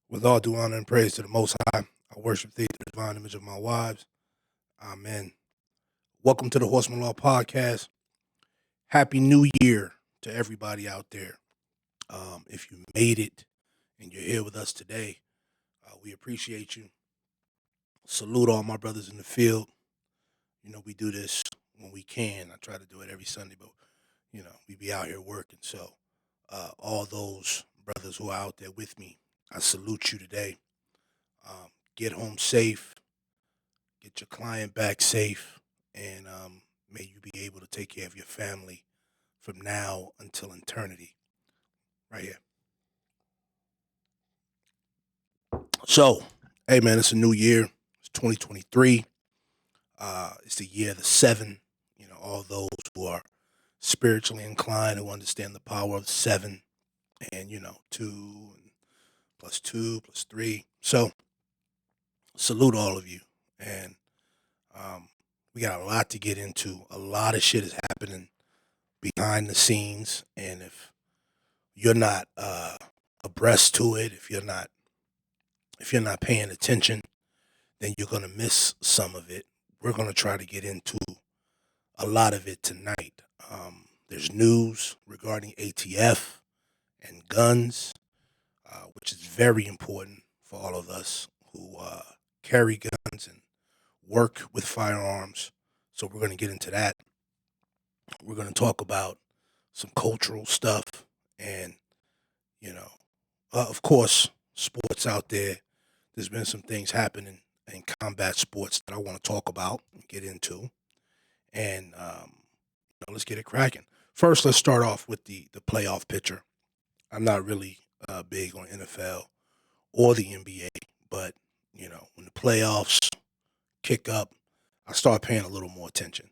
With all due honor and praise to the Most High, I worship thee, the divine image of my wives. Amen. Welcome to the Horseman Law Podcast. Happy New Year to everybody out there. If you made it and you're here with us today, we appreciate you. Salute all my brothers in the field. You know, we do this when we can. I try to do it every Sunday, but, we be out here working. So, all those brothers who are out there with me, I salute you today. Get home safe. Get your client back safe, and may you be able to take care of your family from now until eternity. Right here. So, hey man, it's a new year. It's 2023. It's the year of the seven. You know, all those who are spiritually inclined, who understand the power of seven, and two and plus two plus three. So, salute all of you, and we got a lot to get into. A lot of shit is happening behind the scenes, and if you're not abreast to it, if you're not paying attention, then you're gonna miss some of it. We're gonna try to get into a lot of it tonight. There's news regarding ATF and guns, which is very important for all of us who carry guns and work with firearms. So we're gonna get into that. We're gonna talk about some cultural stuff and you know of course, sports out there. There's been some things happening in combat sports that I want to talk about and get into. And let's get it cracking. First, let's start off with the playoff picture. I'm not really big on NFL or the NBA, but when the playoffs kick up, I start paying a little more attention.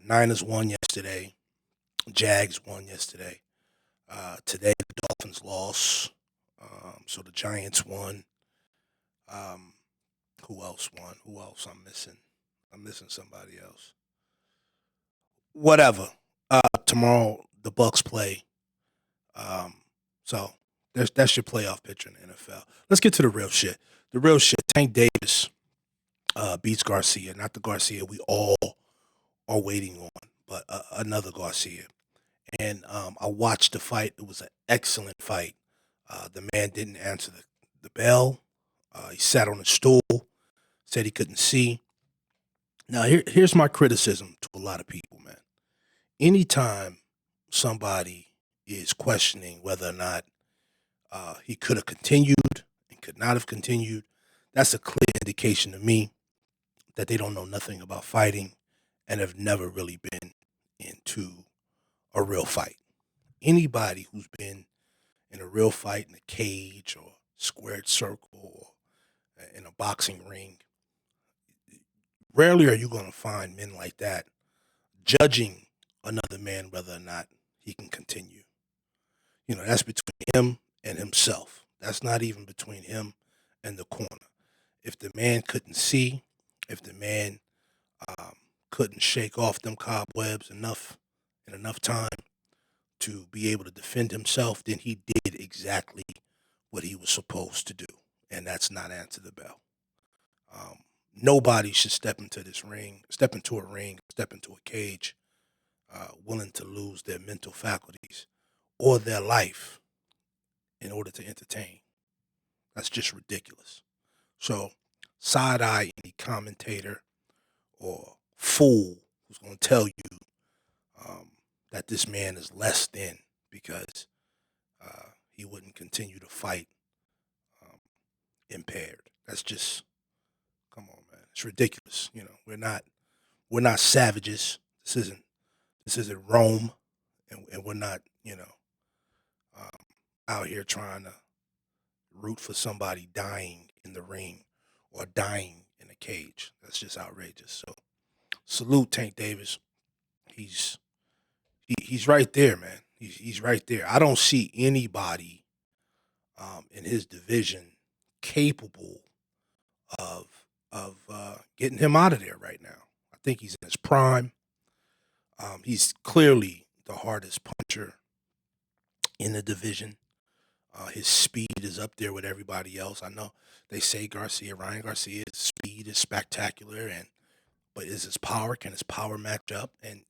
Niners won yesterday. Jags won yesterday. Today the Dolphins lost. So the Giants won. Um, who else won? Who else I'm missing? I'm missing somebody else. Whatever. Tomorrow the Bucks play. Um, so that's your playoff picture in the NFL. Let's get to the real shit. The real shit. Tank Davis beats Garcia, not the Garcia we all are waiting on, but another Garcia. And I watched the fight. It was an excellent fight. The man didn't answer the bell. He sat on a stool, said he couldn't see. Now, here's my criticism to a lot of people, man. Anytime somebody is questioning whether or not he could have continued and could not have continued, that's a clear indication to me that they don't know nothing about fighting and have never really been into a real fight. Anybody who's been in a real fight in a cage or squared circle or in a boxing ring, rarely are you going to find men like that judging another man whether or not he can continue. That's between him and himself. That's not even between him and the corner. If the man couldn't see, if the man um, couldn't shake off them cobwebs enough in enough time to be able to defend himself, then he did exactly what he was supposed to do, and that's not answer the bell. Um, Nobody should step into a ring, step into a cage, willing to lose their mental faculties or their life in order to entertain. That's just ridiculous. So, side eye any commentator or fool who's going to tell you that this man is less than because he wouldn't continue to fight um, impaired. That's just come on, man. It's ridiculous. We're not savages. This isn't Rome, and we're not um, out here trying to root for somebody dying in the ring or dying in a cage. That's just outrageous. So salute Tank Davis. He's he's right there, man. He's right there. I don't see anybody in his division capable of getting him out of there right now. I think he's in his prime. He's clearly the hardest puncher in the division. His speed is up there with everybody else. I know they say Ryan Garcia's speed is spectacular, but is his power? Can his power match up? And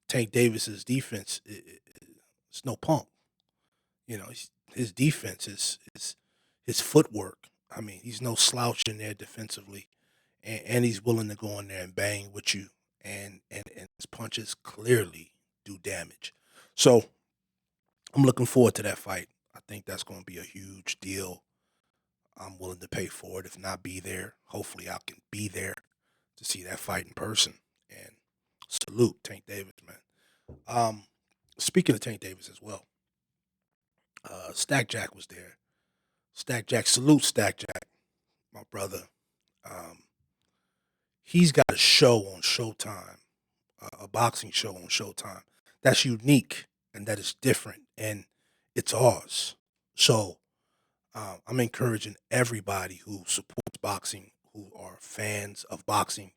Tank Davis's defense it's no punk. His defense is his footwork. I mean, he's no slouch in there defensively, and he's willing to go in there and bang with you, and his punches clearly do damage. So I'm looking forward to that fight. I think that's going to be a huge deal. I'm willing to pay for it, if not be there. Hopefully, I can be there to see that fight in person. And salute Tank Davis, man. Speaking of Tank Davis as well, Stack Jack was there. Stack Jack, salute Stack Jack, my brother. Um, he's got a show on Showtime, a boxing show on Showtime that's unique and that is different, and it's ours. So I'm encouraging everybody who supports boxing, who are fans of boxing,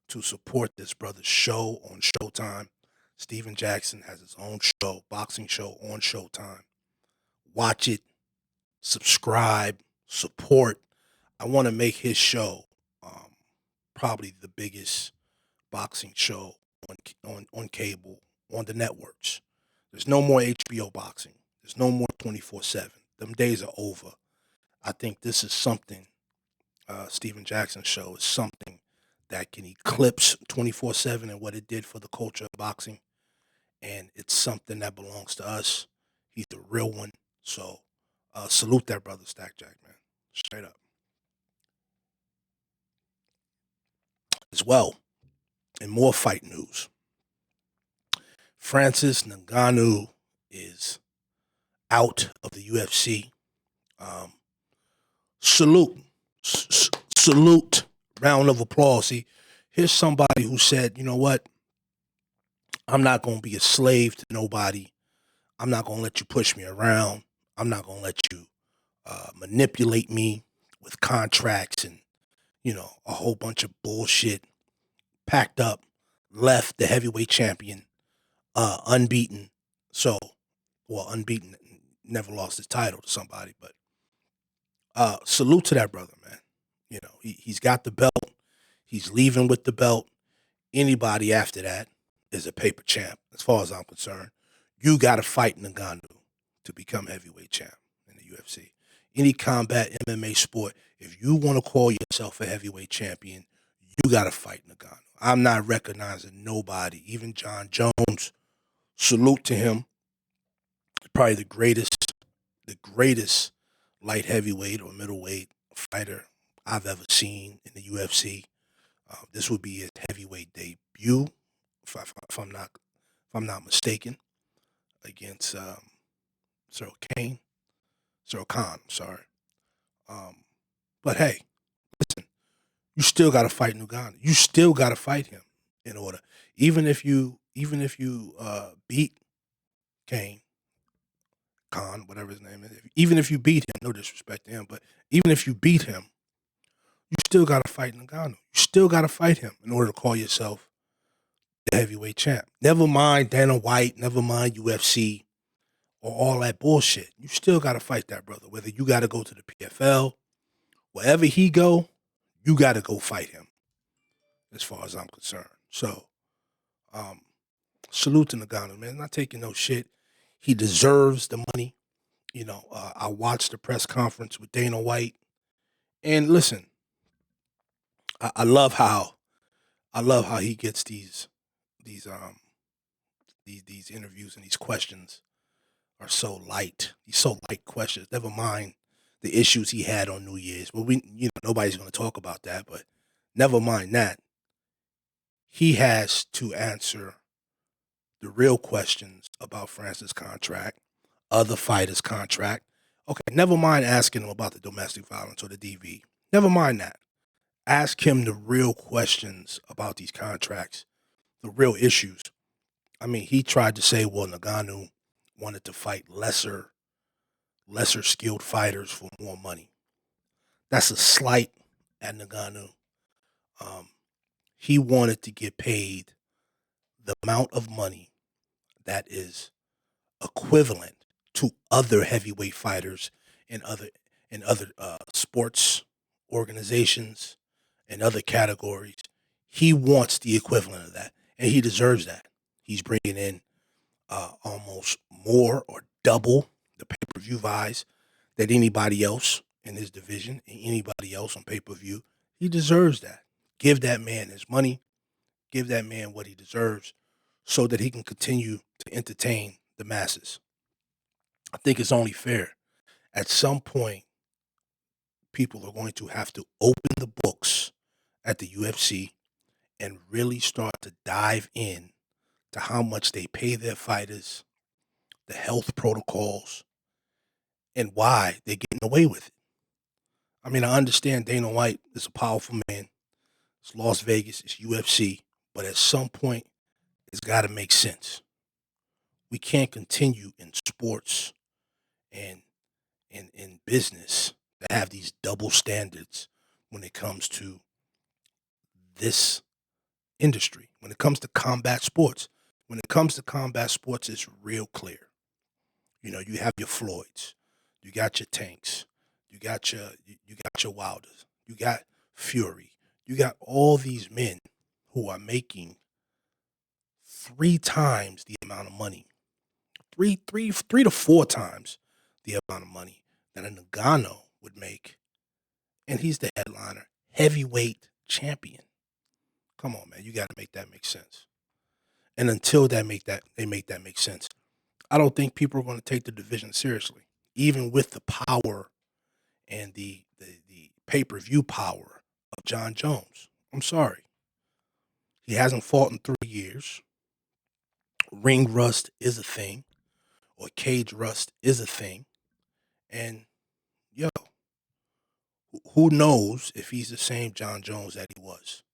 to support this brother's show on Showtime. Steven Jackson has his own show, boxing show on Showtime. Watch it, subscribe, support. I want to make his show um, probably the biggest boxing show on cable, on the networks. There's no more HBO boxing. There's no more 24/7. Them days are over. I think this is something. Steven Jackson's show is something that can eclipse 24/7 and what it did for the culture of boxing, and it's something that belongs to us. He's the real one. So salute that brother, Stack Jack, man. Straight up. As well, in more fight news, Francis Ngannou is out of the UFC. Um, salute, salute, round of applause. See, here's somebody who said, you know what? I'm not going to be a slave to nobody. I'm not going to let you push me around. I'm not going to let you manipulate me with contracts and, a whole bunch of bullshit. Packed up, left the heavyweight champion, unbeaten. So, well, unbeaten, never lost his title to somebody, but salute to that brother, man. He's got the belt. He's leaving with the belt. Anybody after that is a paper champ, as far as I'm concerned. You got to fight Ngannou to become heavyweight champ in the UFC. Any combat MMA sport, if you want to call yourself a heavyweight champion, you got to fight Ngannou. I'm not recognizing nobody, even John Jones. Salute to him. Probably the greatest light heavyweight or middleweight fighter I've ever seen in the UFC. This would be his heavyweight debut, if I'm not mistaken, against Cyril Khan. Sorry, but hey, listen, you still got to fight Ngannou. You still got to fight him in order. Even if you beat Kane, Khan, whatever his name is, even if you beat him, no disrespect to him, but even if you beat him, you still got to fight Ngannou. You still got to fight him in order to call yourself the heavyweight champ. Never mind Dana White, never mind UFC or all that bullshit. You still got to fight that brother. Whether you got to go to the PFL, wherever he go, you got to go fight him. As far as I'm concerned. So, um, salute to Ngannou, man. Not taking no shit. He deserves the money. I watched the press conference with Dana White, and listen, I love how he gets these these interviews and these questions are so light. These so light questions. Never mind the issues he had on New Year's. But nobody's going to talk about that. But never mind that. He has to answer the real questions about Francis' contract, other fighters' contract. Okay, never mind asking him about the domestic violence or the DV. Never mind that. Ask him the real questions about these contracts, the real issues. I mean, he tried to say, well, Ngannou wanted to fight lesser skilled fighters for more money. That's a slight at Ngannou. Um, he wanted to get paid the amount of money that is equivalent to other heavyweight fighters in other sports organizations and other categories. He wants the equivalent of that, and he deserves that. He's bringing in almost more or double the pay-per-view buys than anybody else in his division and anybody else on pay-per-view. He deserves that. Give that man his money. Give that man what he deserves so that he can continue to entertain the masses. I think it's only fair. At some point, people are going to have to open the books at the UFC and really start to dive in to how much they pay their fighters, the health protocols, and why they're getting away with it. I mean, I understand Dana White is a powerful man. It's Las Vegas, it's UFC, but at some point, it's got to make sense. We can't continue in sports and in business to have these double standards when it comes to this industry. When it comes to combat sports, it's real clear. You know, you have your Floyds, you got your Tanks, you got your Wilders, you got Fury, you got all these men who are making 3 times the amount of money, three to 4 times the amount of money that a Nagano would make, and he's the headliner, heavyweight champion. Come on, man, you got to make that make sense. And until they make that make sense, I don't think people are going to take the division seriously, even with the power and the pay-per-view power of John Jones. I'm sorry. He hasn't fought in 3 years. Ring rust is a thing, or cage rust is a thing. And, yo, who knows if he's the same John Jones that he was?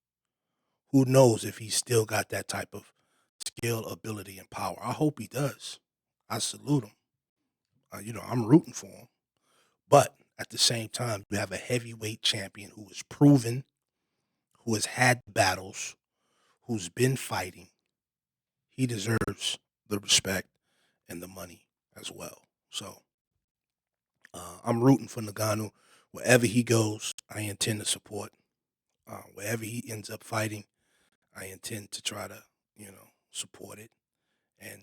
Who knows if he's still got that type of skill, ability, and power? I hope he does. I salute him. I'm rooting for him. But at the same time, you have a heavyweight champion who is proven, who has had battles, who's been fighting. He deserves the respect and the money as well. So I'm rooting for Nagano. Wherever he goes, I intend to support. Wherever he ends up fighting, I intend to try to, support it. And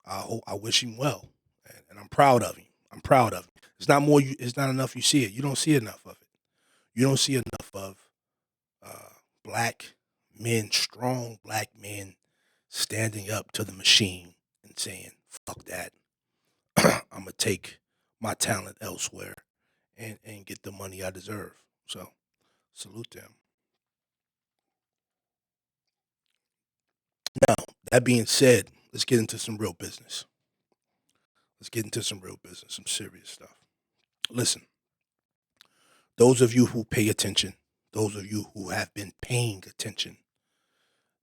I wish him well. And I'm proud of him. It's not more. It's not enough. You see it. You don't see enough of it. You don't see enough of black men, strong black men, standing up to the machine and saying, "Fuck that. I'm gonna take my talent elsewhere and get the money I deserve." So, salute them. Now, that being said, let's get into some real business. Some serious stuff. Listen, those of you who pay attention, those of you who have been paying attention,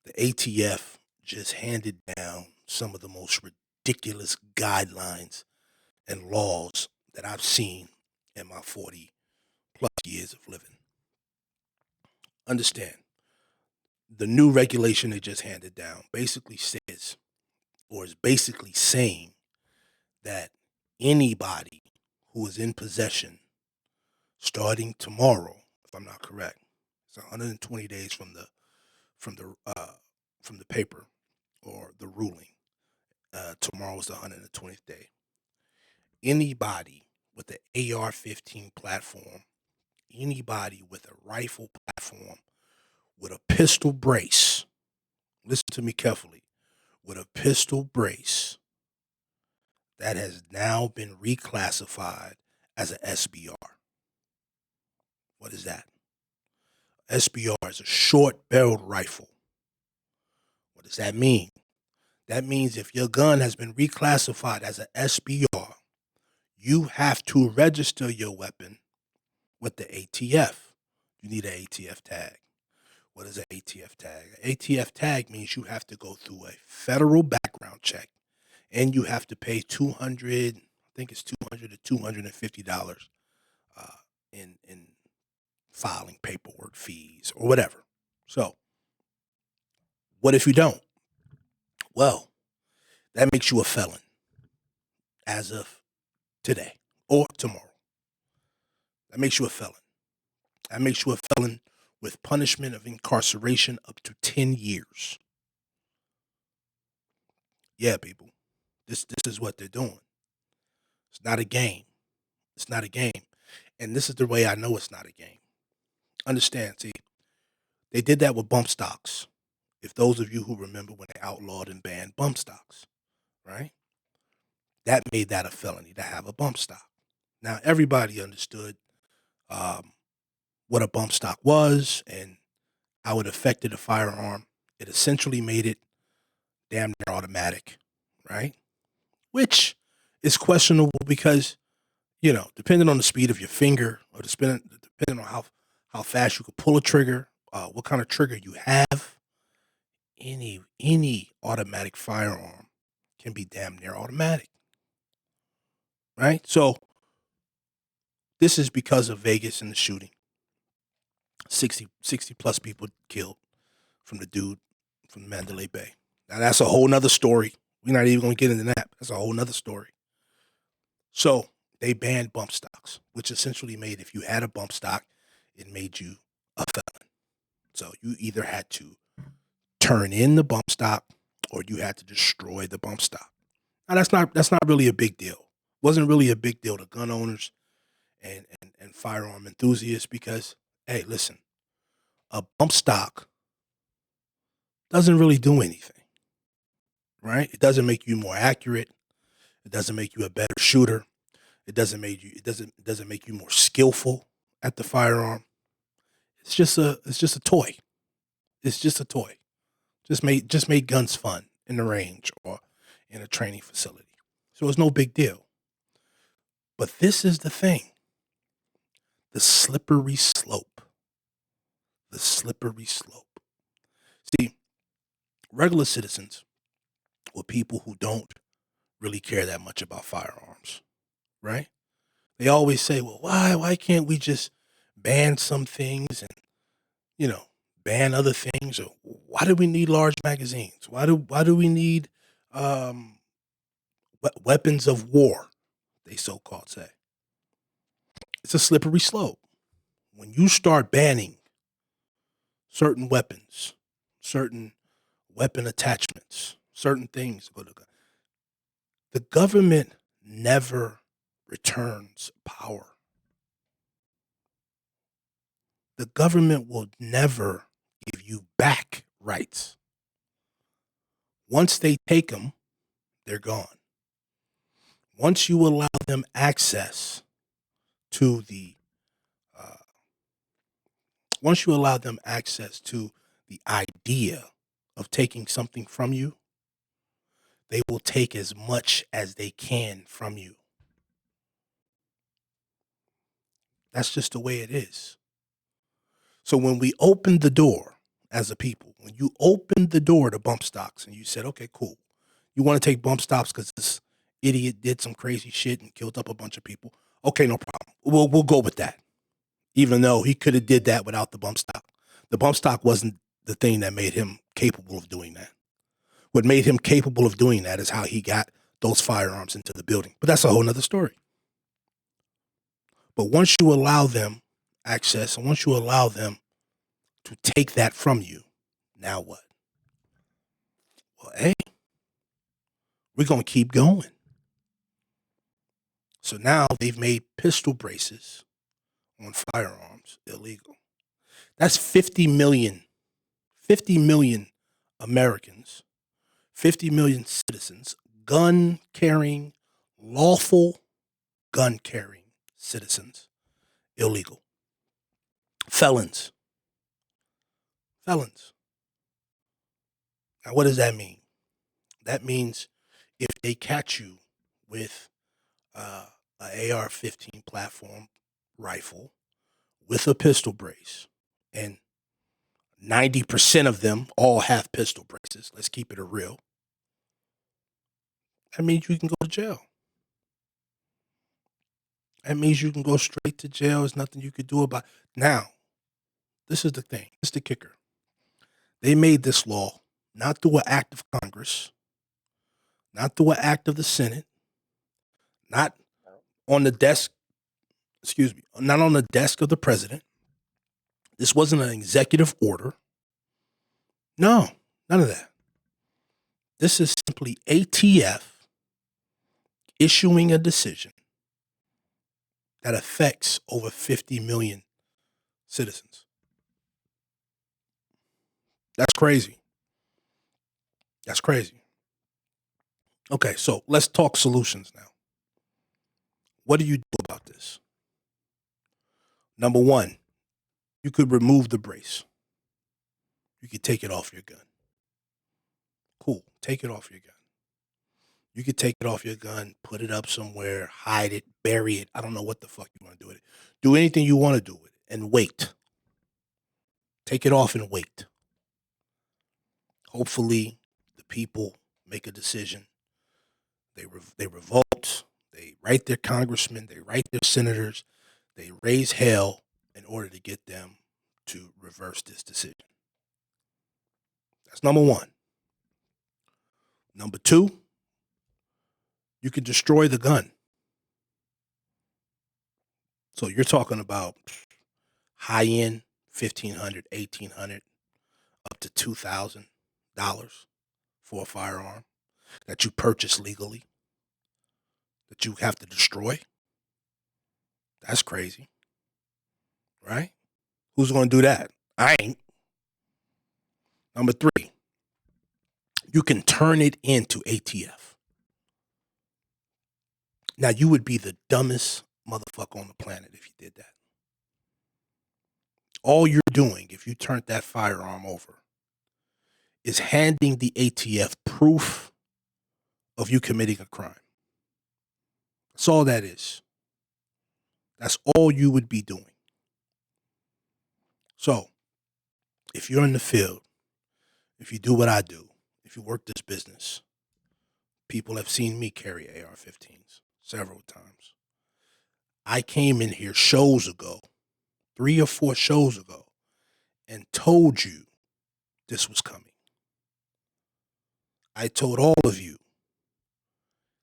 the ATF just handed down some of the most ridiculous guidelines and laws that I've seen in my 40 plus years of living. Understand, the new regulation they just handed down basically says, or is basically saying, that anybody who is in possession starting tomorrow, if I'm not correct, it's 120 days from the paper or the ruling. Tomorrow is the 120th day. Anybody with the AR-15 platform, anybody with a rifle platform, with a pistol brace, listen to me carefully, with a pistol brace that has now been reclassified as an SBR. What is that? SBR is a short-barreled rifle. What does that mean? That means if your gun has been reclassified as an SBR, you have to register your weapon with the ATF. You need an ATF tag. What is an ATF tag? An ATF tag means you have to go through a federal background check, and you have to pay $200 to $250 in filing paperwork fees or whatever. So, what if you don't? Well, that makes you a felon. as of today or tomorrow. That makes you a felon. That makes you a felon with punishment of incarceration up to 10 years. Yeah, people. This is what they're doing. It's not a game. It's not a game. And this is the way I know it's not a game. Understand, see, they did that with bump stocks. If those of you who remember when they outlawed and banned bump stocks, right? That made that a felony to have a bump stock. Now, everybody understood what a bump stock was and how it affected a firearm. It essentially made it damn near automatic, right? Which is questionable because, depending on the speed of your finger or depending on how fast you could pull a trigger, what kind of trigger you have, any automatic firearm can be damn near automatic, right? So this is because of Vegas and the shooting. 60 plus people killed from the dude from Mandalay Bay. Now that's a whole nother story. We're not even going to get into that. That's a whole nother story. So they banned bump stocks, which essentially made if you had a bump stock, it made you a felon. So you either had to turn in the bump stock or you had to destroy the bump stock. Now that's not really a big deal. It wasn't really a big deal to gun owners and firearm enthusiasts because, hey, listen, a bump stock doesn't really do anything, right? It doesn't make you more accurate. It doesn't make you a better shooter. It doesn't make you more skillful at the firearm. It's just a toy. It's just a toy. Just make guns fun in the range or in a training facility. So it's no big deal. But this is the thing. The slippery slope. The slippery slope. See, regular citizens or people who don't really care that much about firearms, right? They always say, well, why can't we just ban some things and, ban other things? Or why do we need large magazines? Why do we need weapons of war, they so-called say? It's a slippery slope. When you start banning certain weapons, certain weapon attachments, certain things, the government never returns power. The government will never give you back rights. Once they take them, they're gone. Once you allow them access to the idea of taking something from you, they will take as much as they can from you. That's just the way it is. So when we opened the door as a people, when you opened the door to bump stocks and you said, okay, cool, you want to take bump stocks because this idiot did some crazy shit and killed up a bunch of people. Okay, no problem. We'll go with that. Even though he could have did that without the bump stock. The bump stock wasn't the thing that made him capable of doing that. What made him capable of doing that is how he got those firearms into the building. But that's a whole nother story. But once you allow them access and once you allow them to take that from you, now what? Well, hey, we're going to keep going. So now they've made pistol braces on firearms illegal. That's 50 million Americans, 50 million citizens, lawful gun carrying citizens, illegal. Felons. Now, what does that mean? That means if they catch you with an AR-15 platform rifle with a pistol brace, and 90% of them all have pistol braces, let's keep it real, that means you can go to jail. That means you can go straight to jail. There's nothing you could do about it. Now, this is the thing. This is the kicker. They made this law not through an act of Congress, not through an act of the Senate, not on the desk, not on the desk of the president. This wasn't an executive order. No, none of that. This is simply ATF issuing a decision that affects over 50 million citizens. That's crazy. That's crazy. Okay, so let's talk solutions now. What do you do about this? Number one, you could remove the brace. You could take it off your gun. Cool, take it off your gun. You could take it off your gun, put it up somewhere, hide it, bury it. I don't know what the fuck you want to do with it. Do anything you want to do with it and wait. Take it off and wait. Hopefully, the people make a decision. They revolt. They write their congressmen. They write their senators. They raise hell in order to get them to reverse this decision. That's number one. Number two, you can destroy the gun. So you're talking about high-end, $1,500, $1,800, up to $2,000 for a firearm that you purchase legally, that you have to destroy. That's crazy, right? Who's going to do that? I ain't. Number three, you can turn it into ATF. Now, you would be the dumbest motherfucker on the planet if you did that. All you're doing, if you turned that firearm over, is handing the ATF proof of you committing a crime. That's all that is. That's all you would be doing. So, if you're in the field, if you do what I do, if you work this business, people have seen me carry AR-15s several times. I came in here shows ago, 3 or 4 shows ago, and told you this was coming. I told all of you,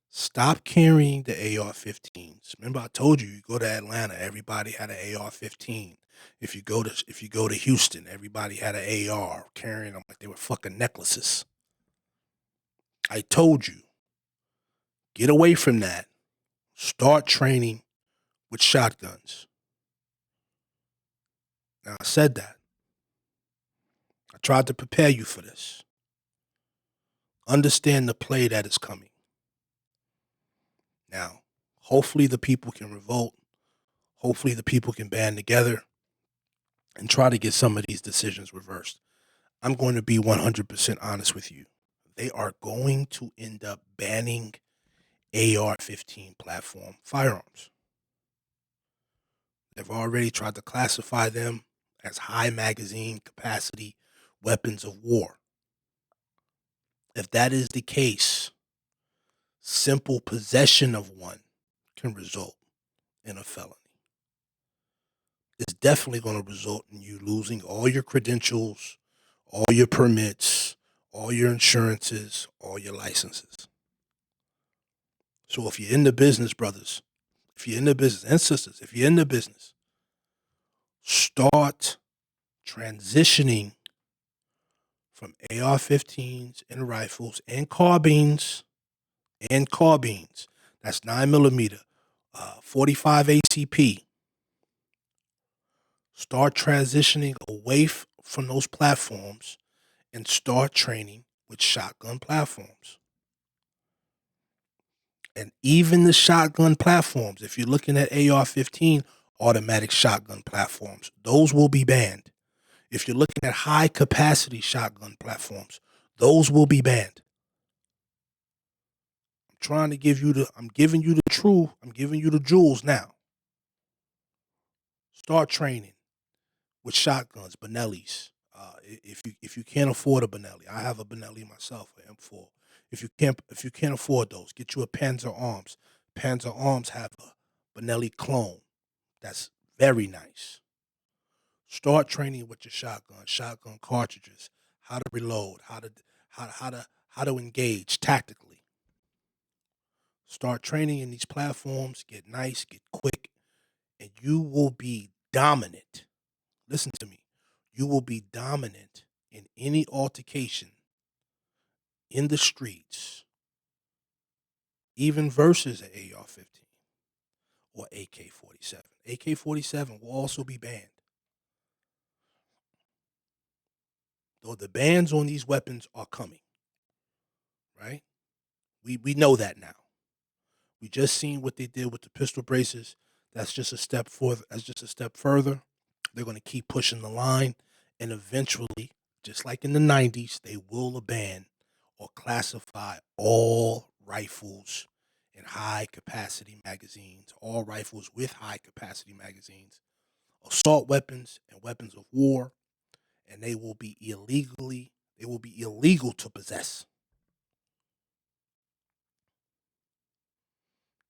stop carrying the AR-15s. Remember, I told you, you go to Atlanta, everybody had an AR-15. If you go to Houston, everybody had an AR, carrying them like they were fucking necklaces. I told you, get away from that. Start training with shotguns. Now, I said that. I tried to prepare you for this. Understand the play that is coming. Now, hopefully the people can revolt. Hopefully the people can band together and try to get some of these decisions reversed. I'm going to be 100% honest with you. They are going to end up banning AR-15 platform firearms. They've already tried to classify them as high magazine capacity weapons of war. If that is the case, simple possession of one can result in a felony. It's definitely going to result in you losing all your credentials, all your permits, all your insurances, all your licenses. So if you're in the business, brothers, if you're in the business, and sisters, if you're in the business, start transitioning from AR-15s and rifles and carbines. That's 9mm, 45 ACP. Start transitioning away from those platforms and start training with shotgun platforms. And even the shotgun platforms, if you're looking at AR-15 automatic shotgun platforms, those will be banned. If you're looking at high capacity shotgun platforms, those will be banned. I'm giving you the truth. I'm giving you the jewels now. Start training with shotguns, Benellis. If you can't afford a Benelli, I have a Benelli myself, an M4. If you can't afford those, get you a Panzer Arms. Panzer Arms have a Benelli clone that's very nice. Start training with your shotgun cartridges, how to reload, how to engage tactically. Start training in these platforms, get nice, get quick, and you will be dominant. Listen to me. You will be dominant in any altercation in the streets, even versus an AR-15 or AK-47. AK-47 will also be banned. Though the bans on these weapons are coming, right? We know that now. We just seen what they did with the pistol braces. That's just a step further. That's just a step further. They're going to keep pushing the line, and eventually, just like in the 90s, they will ban or classify all rifles in high capacity magazines, all rifles with high capacity magazines, assault weapons and weapons of war, and they will be illegal to possess.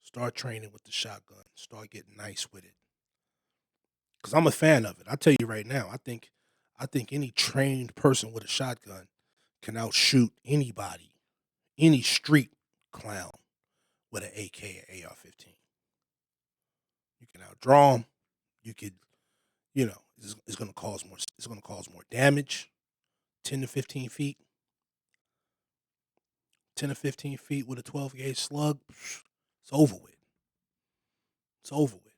Start training with the shotgun. Start getting nice with it. Because I'm a fan of it. I tell you right now, I think any trained person with a shotgun can outshoot anybody, any street clown with an AK or AR-15. You can outdraw them. You could, it's going to cause more. It's going to cause more damage. 10 to 15 feet. 10 to 15 feet with a 12 gauge slug. It's over with. It's over with.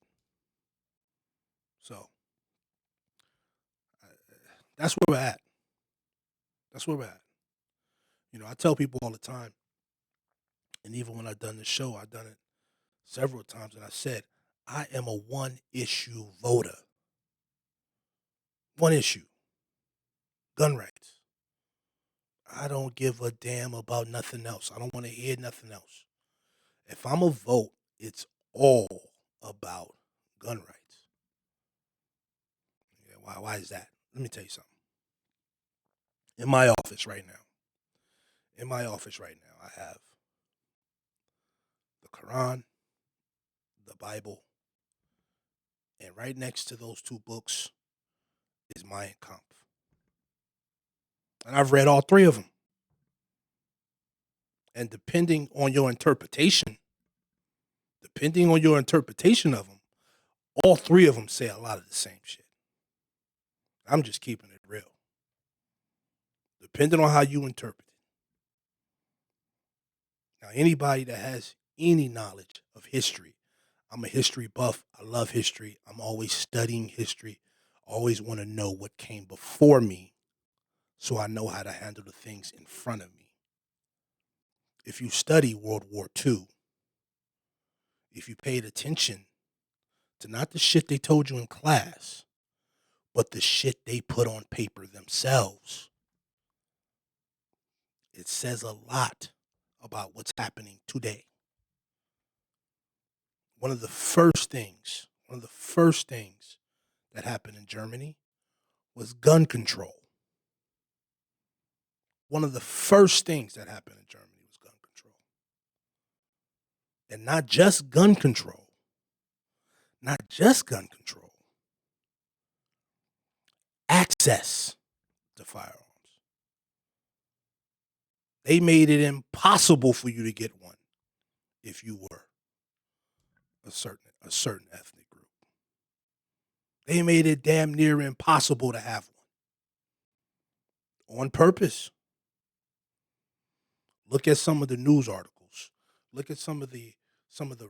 So that's where we're at. That's where we're at. I tell people all the time, and even when I've done this show, I've done it several times, and I said, I am a one issue voter. One issue. Gun rights. I don't give a damn about nothing else. I don't want to hear nothing else. If I'm a vote, it's all about gun rights. Yeah, why is that? Let me tell you something. In my office right now, I have the Quran, the Bible, and right next to those two books is Mein Kampf. And I've read all three of them. And depending on your interpretation of them, all three of them say a lot of the same shit. I'm just keeping it real. Depending on how you interpret it. Now, anybody that has any knowledge of history, I'm a history buff. I love history. I'm always studying history. Always want to know what came before me so I know how to handle the things in front of me. If you study World War II, if you paid attention to not the shit they told you in class, but the shit they put on paper themselves, it says a lot about what's happening today. One of the first things that happened in Germany was gun control. One of the first things that happened in Germany was gun control. And not just gun control. Access to firearms. They made it impossible for you to get one if you were a certain ethnic group. They made it damn near impossible to have one on purpose. Look at some of the news articles. Look at some of the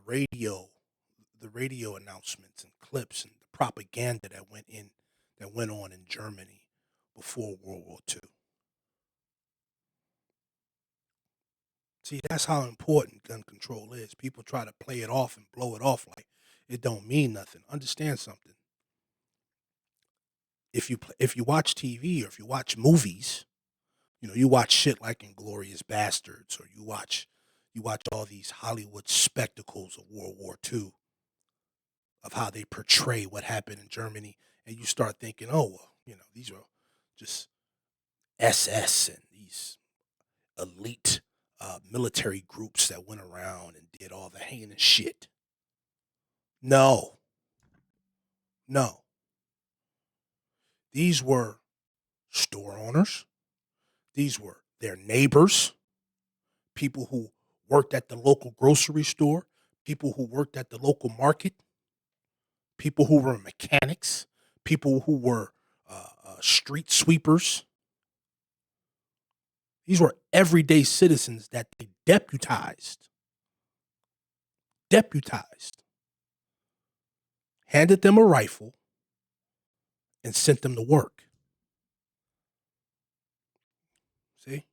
radio announcements and clips and the propaganda that went on in Germany before World War II. See, that's how important gun control is. People try to play it off and blow it off like it don't mean nothing. Understand something. If you watch TV or if you watch movies, you watch shit like Inglourious Bastards, or you watch all these Hollywood spectacles of World War II, of how they portray what happened in Germany, and you start thinking, oh, well, these are just SS and these elite military groups that went around and did all the heinous shit. No. These were store owners. These were their neighbors, people who worked at the local grocery store, people who worked at the local market, people who were mechanics, people who were street sweepers. These were everyday citizens that they deputized, handed them a rifle, and sent them to work. See?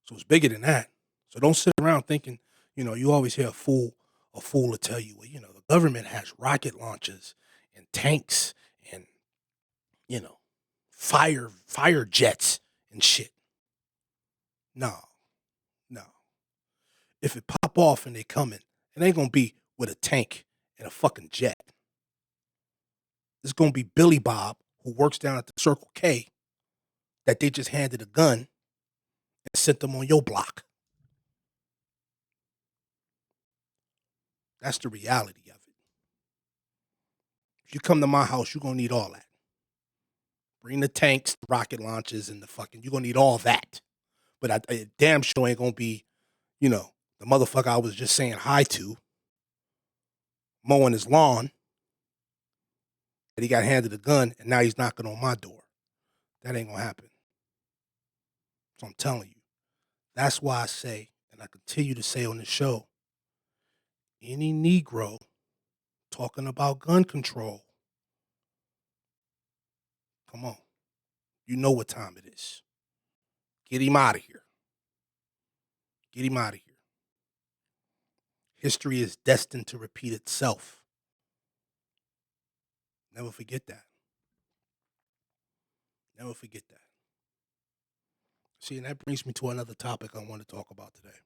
So it's bigger than that. So don't sit around thinking, you always hear a fool will tell you, well, the government has rocket launchers and tanks and, you know, fire jets and shit. No, no. If it pop off and they coming, it ain't gonna be with a tank and a fucking jet. It's gonna be Billy Bob, who works down at the Circle K, that they just handed a gun and sent them on your block. That's the reality of it. If you come to my house, you're gonna need all that. Bring the tanks, the rocket launches, and you're gonna need all that. But I damn sure ain't gonna be, the motherfucker I was just saying hi to, mowing his lawn, that he got handed a gun and now he's knocking on my door. That ain't gonna happen. So I'm telling you. That's why I say, and I continue to say on the show, any Negro talking about gun control, come on. You know what time it is. Get him out of here. Get him out of here. History is destined to repeat itself. Never forget that. Never forget that. See, and that brings me to another topic I want to talk about today.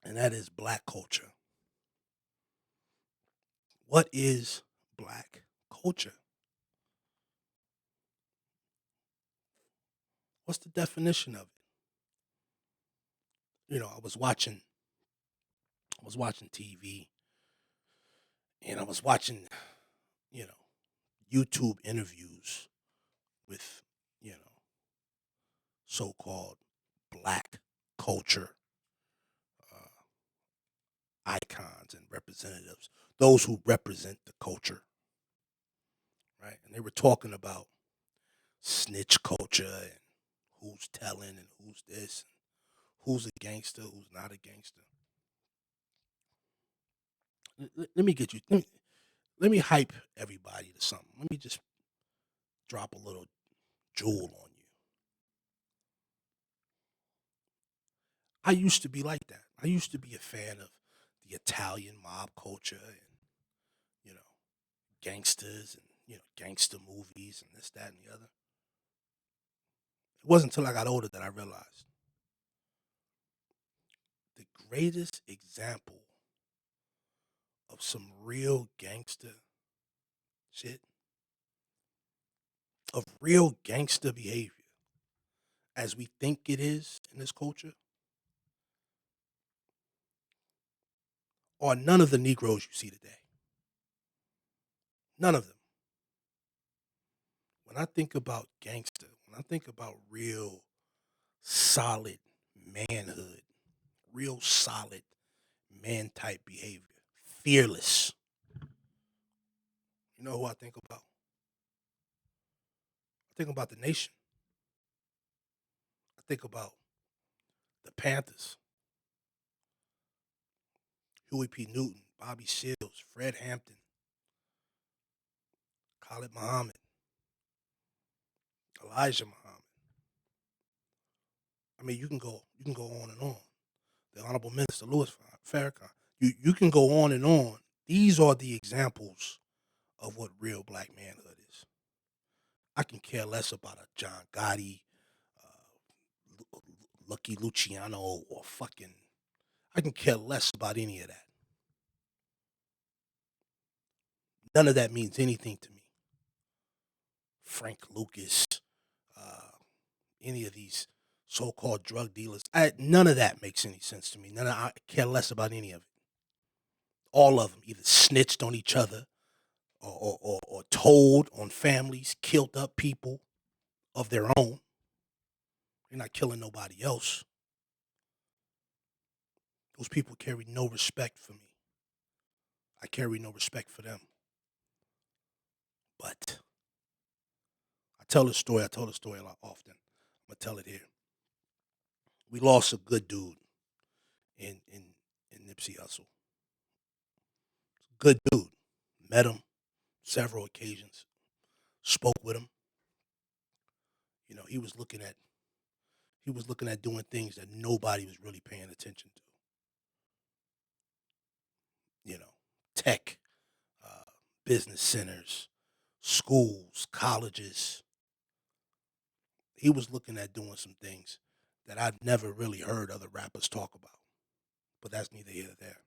And that is black culture. What is black culture? What's the definition of it? I was watching TV and I was watching, YouTube interviews with, so-called black culture icons and representatives, those who represent the culture, right? And they were talking about snitch culture and who's telling and who's this, and who's a gangster, who's not a gangster. Let me get you. Let me hype everybody to something. Let me just drop a little jewel on you. I used to be like that. I used to be a fan of the Italian mob culture and, gangsters and, gangster movies and this, that, and the other. It wasn't until I got older that I realized the greatest example of some real gangster shit, of real gangster behavior, as we think it is in this culture, are none of the Negroes you see today. None of them. When I think about gangster, when I think about real solid manhood, real solid man type behavior, fearless, you know who I think about? I think about the nation. I think about the Panthers, Huey P. Newton, Bobby Seals, Fred Hampton, Khalid Muhammad, Elijah Muhammad. I mean, you can go on and on. The Honorable Minister Louis Farrakhan. You can go on and on. These are the examples of what real black manhood is. I can care less about a John Gotti, Lucky Luciano, or fucking. I can care less about any of that. None of that means anything to me. Frank Lucas, uh, any of these so-called drug dealers. None of that makes any sense to me. I care less about any of it. All of them either snitched on each other or told on families, killed up people of their own. They're not killing nobody else. Those people carry no respect for me. I carry no respect for them. But I tell the story. I tell the story a lot often. I'm gonna tell it here. We lost a good dude in Nipsey Hussle. Good dude. Met him several occasions. Spoke with him. You know, he was looking at doing things that nobody was really paying attention to. You know, tech, uh, business centers, schools, colleges. He was looking at doing some things that I've never really heard other rappers talk about. But that's neither here nor there.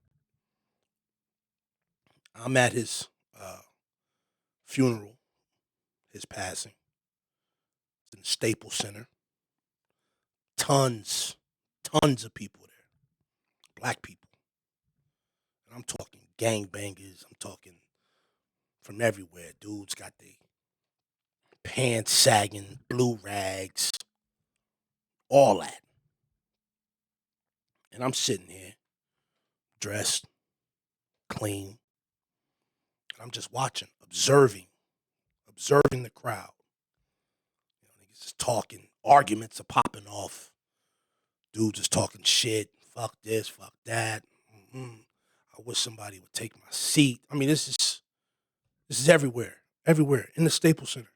I'm at his funeral, his passing. It's in the Staples Center. Tons, tons of people there. Black people. And I'm talking gangbangers. I'm talking from everywhere. Dudes got their pants sagging, blue rags, all that. And I'm sitting here, dressed, clean, and I'm just watching, observing the crowd. You know, niggas just talking, arguments are popping off. Dudes is talking shit. Fuck this, fuck that. I wish somebody would take my seat. I mean, this is everywhere in the Staples Center.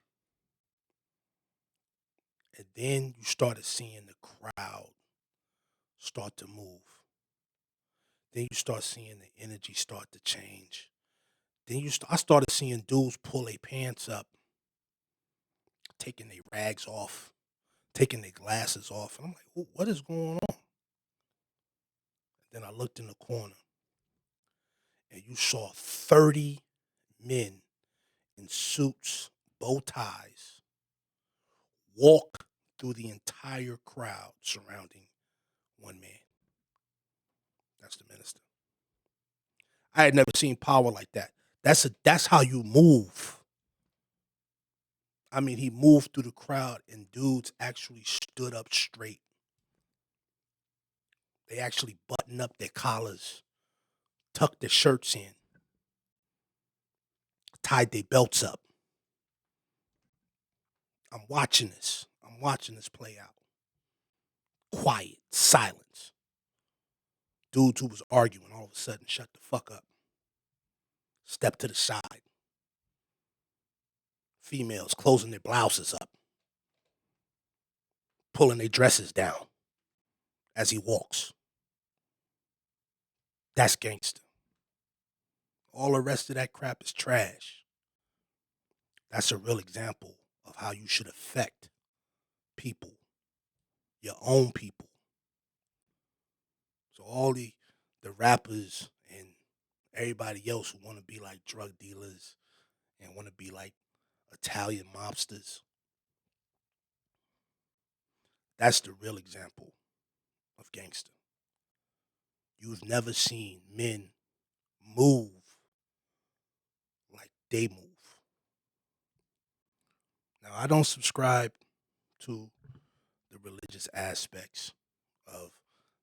And then you started seeing the crowd start to move. Then you start seeing the energy start to change. Then I started seeing dudes pull their pants up, taking their rags off, taking their glasses off. And I'm like, what is going on? Then I looked in the corner and you saw 30 men in suits, bow ties, walk through the entire crowd surrounding one man. That's the minister. I had never seen power like that. That's how you move. I mean, he moved through the crowd and dudes actually stood up straight. They actually buttoned up their collars, tucked their shirts in, tied their belts up. I'm watching this. I'm watching this play out. Quiet, silence. Dudes who was arguing all of a sudden shut the fuck up. Step to the side. Females closing their blouses up, pulling their dresses down as he walks. That's gangster. All the rest of that crap is trash. That's a real example of how you should affect people, your own people. So all the rappers and everybody else who want to be like drug dealers and want to be like Italian mobsters, that's the real example of gangster. You've never seen men move like they move. Now, I don't subscribe to the religious aspects of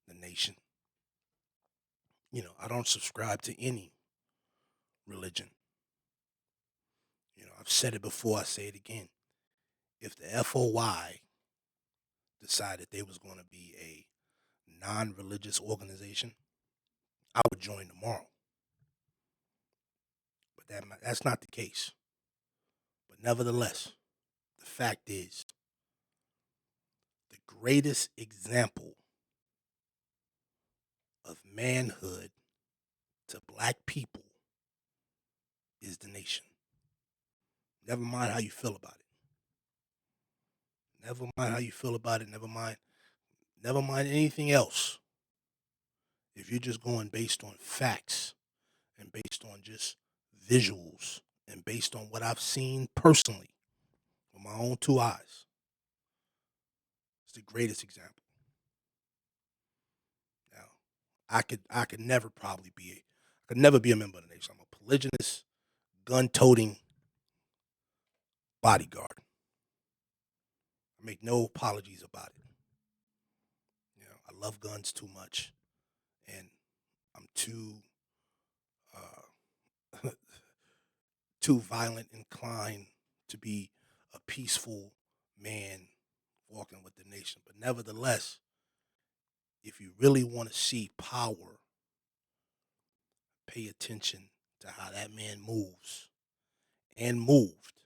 the nation. You know, I don't subscribe to any religion. You know, I've said it before, I say it again. If the FOI decided they was going to be a non-religious organization, I would join tomorrow. But that's not the case. But nevertheless, the fact is, the greatest example of manhood to black people is the nation. Never mind how you feel about it. Never mind how you feel about it. Never mind anything else. If you're just going based on facts and based on just visuals and based on what I've seen personally with my own two eyes, it's the greatest example. Now, I could never be a member of the nation. I'm a polygynous, gun-toting bodyguard. I make no apologies about it. You know, I love guns too much, and uh, too violent inclined to be a peaceful man walking with the nation. But nevertheless, if you really want to see power, pay attention to how that man moves and moved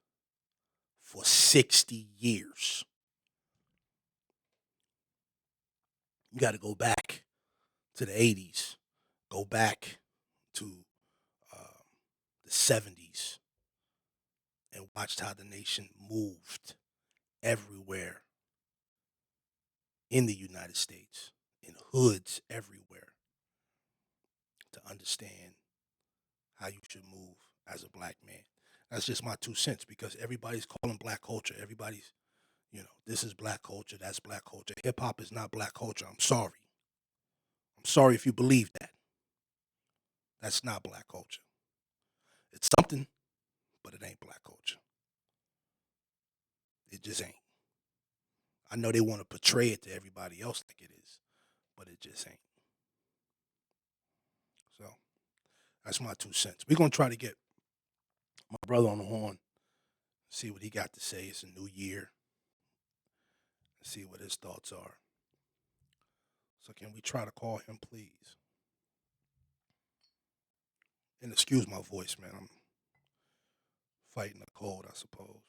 for 60 years. You got to go back to the 80s, go back to uh, the 70s, and watched how the nation moved everywhere in the United States, in hoods everywhere, to understand how you should move as a black man. That's just my 2 cents, because everybody's calling black culture. Everybody's, this is black culture, that's black culture. Hip hop is not black culture. I'm sorry. I'm sorry if you believe that. That's not black culture. It's something, but it ain't black culture. It just ain't. I know they want to portray it to everybody else like it is, but it just ain't. So that's my 2 cents. We're going to try to get my brother on the horn, see what he got to say. It's a new year. See what his thoughts are. So can we try to call him, please? And excuse my voice, man. I'm fighting a cold, I suppose.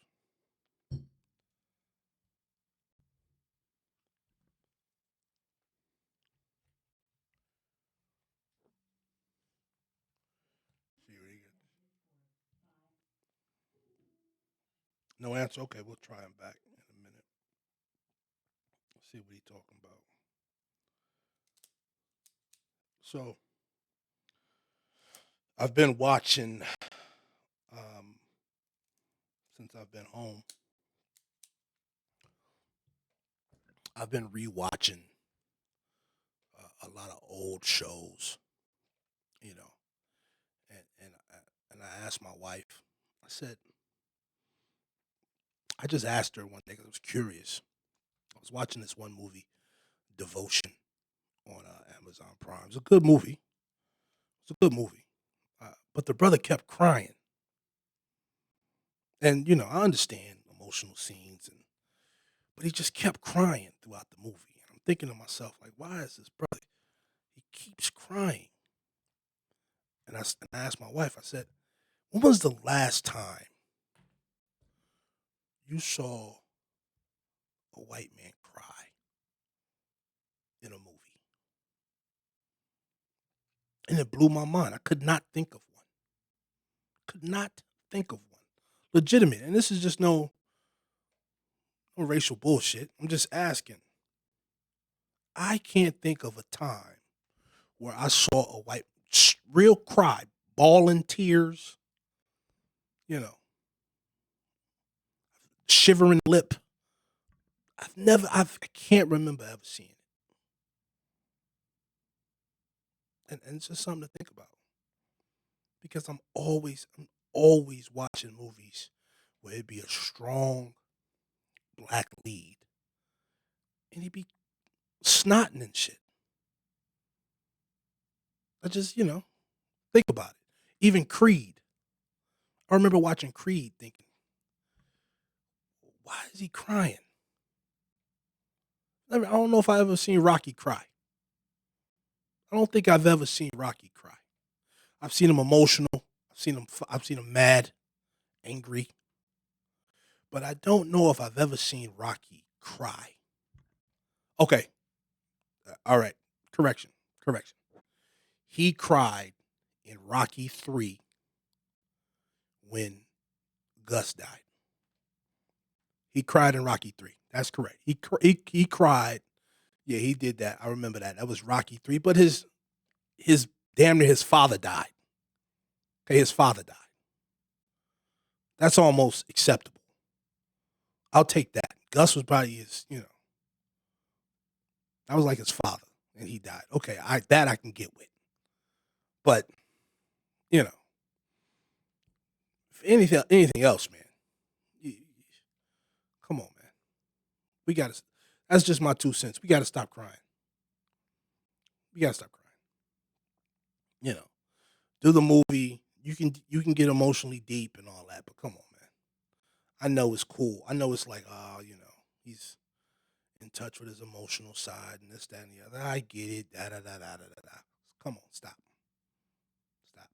See what he gets. No answer. Okay, we'll try him back in a minute. See what he's talking about. So I've been watching since I've been home. I've been rewatching a lot of old shows, you know, and I asked my wife. I said, I just asked her one day because I was curious. I was watching this one movie, Devotion, on Amazon Prime. It's a good movie. It's a good movie. But the brother kept crying. And, I understand emotional scenes, but he just kept crying throughout the movie. And I'm thinking to myself, like, why is this brother? He keeps crying. And I asked my wife, I said, when was the last time you saw a white man cry in a movie? And it blew my mind. I could not think of one. Could not think of one. Legitimate. And this is just no racial bullshit. I'm just asking. I can't think of a time where I saw a white real cry, bawling tears, shivering lip. I can't remember ever seeing it. And it's just something to think about. Because I'm always watching movies where it'd be a strong black lead and he'd be snotting and shit. I just, think about it. Even Creed. I remember watching Creed thinking, why is he crying? I don't know if I ever seen Rocky cry. I don't think I've ever seen Rocky cry. I've seen him emotional. I've seen him mad, angry. But I don't know if I've ever seen Rocky cry. Okay. All right. Correction. He cried in Rocky 3 when Gus died. He cried in Rocky 3. That's correct. He cried. Yeah, he did that. I remember that. That was Rocky 3. But his damn near his father died. Okay, his father died. That's almost acceptable. I'll take that. Gus was probably that was like his father, and he died. Okay, that I can get with. But, if anything else, man, come on, man. We got to, that's just my 2 cents. We got to stop crying. We got to stop crying. You know, do the movie. You can get emotionally deep and all that, but come on, man. I know it's cool. I know it's like, he's in touch with his emotional side and this, that, and the other. I get it. Da da da da da da. Da. Come on, stop, stop.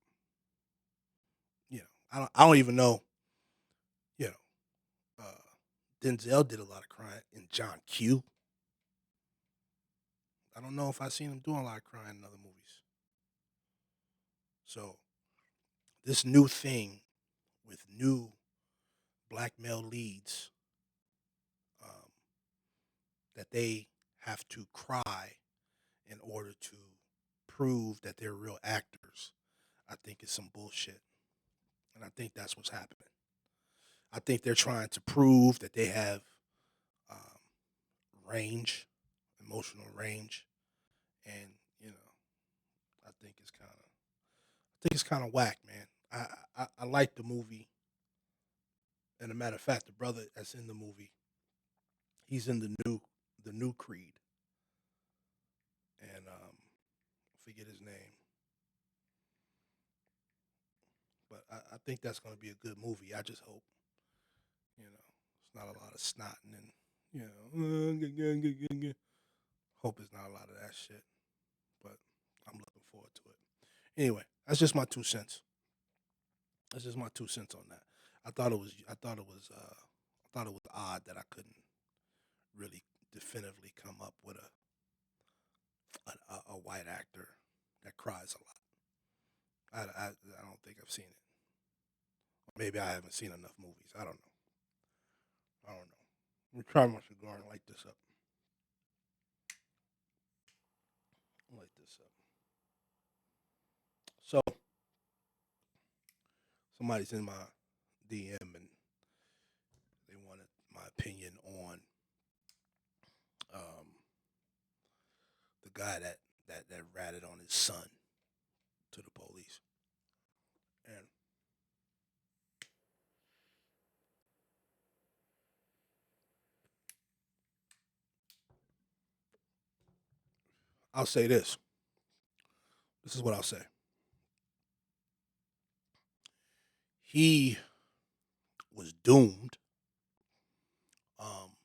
I don't even know. You know, Denzel did a lot of crying in John Q. I don't know if I seen him doing a lot of crying in other movies. So this new thing with new black male leads, um, that they have to cry in order to prove that they're real actors, I think is some bullshit. And I think that's what's happening. I think they're trying to prove that they have um, range, emotional range, and I think it's kind of whack, man. I like the movie, and a matter of fact, the brother that's in the movie, he's in the new Creed, and I forget his name, but I think that's going to be a good movie. I just hope it's not a lot of snotting and hope it's not a lot of that shit. But I'm looking forward to it. Anyway, that's just my 2 cents. That's just my 2 cents on that. I thought it was odd that I couldn't really definitively come up with a white actor that cries a lot. I don't think I've seen it. Maybe I haven't seen enough movies. I don't know. I don't know. Let me try my cigar and light this up. Light this up. So somebody's in my DM and they wanted my opinion on um, the guy that ratted on his son to the police. And I'll say this. This is what I'll say. He was doomed. Um,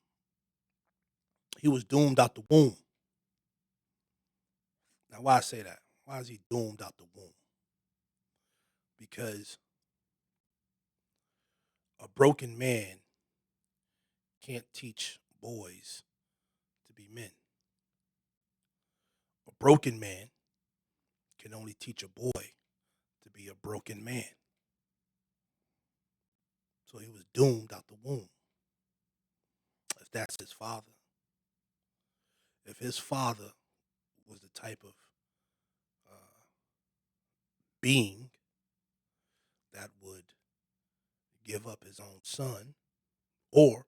he was doomed out the womb. Now, why I say that? Why is he doomed out the womb? Because a broken man can't teach boys to be men. A broken man can only teach a boy to be a broken man. So he was doomed out the womb. If that's his father, if his father was the type of uh, being that would give up his own son, or